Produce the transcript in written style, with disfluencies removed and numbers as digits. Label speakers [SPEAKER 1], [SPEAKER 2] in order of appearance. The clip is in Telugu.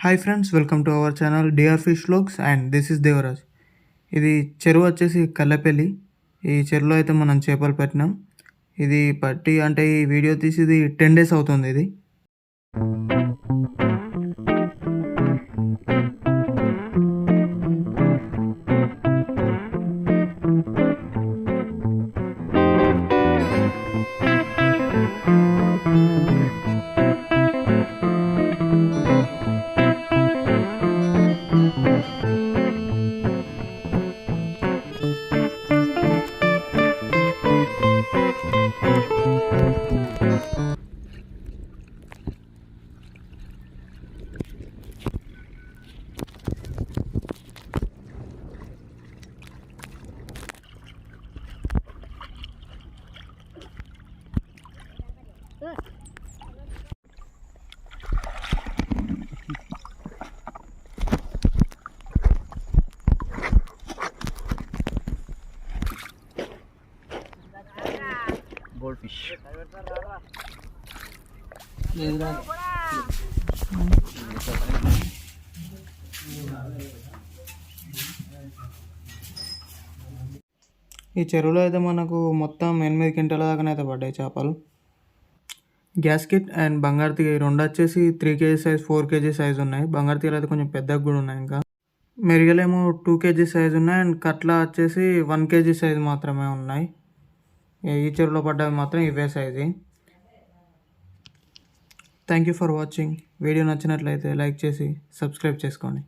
[SPEAKER 1] Hi friends, welcome to our channel DR fish vlogs and this is Devaraj. ఇది చెరువు వచ్చేసి కల్లెపల్లి. ఈ చెరువులో అయితే మనం చేపలు పెట్టినాం. ఇది పట్టి అంటే ఈ వీడియో తీసి ఇది 10 days అవుతుంది. ఇది
[SPEAKER 2] గోల్డ్ ఫిష్
[SPEAKER 1] ఈ చెరువులో అయితే మనకు మొత్తం 8 క్వింటాల దాకానైతే పడ్డాయి చేపలు. గ్యాస్కెట్ అండ్ బంగారు తీగ రెండు వచ్చేసి 3 kg సైజ్, 4 kg సైజ్ ఉన్నాయి. బంగారు తీగలు అయితే కొంచెం పెద్దగా కూడా ఉన్నాయి. ఇంకా మెరిగలేమో 2 kg సైజ్ ఉన్నాయి అండ్ కట్ల వచ్చేసి 1 kg సైజ్ మాత్రమే ఉన్నాయి. ఈ చెరువులో పడ్డవి మాత్రం ఇవే size. Thank you for watching. Video నచ్చినట్లయితే లైక్ చేసి సబ్స్క్రైబ్ చేసుకోండి.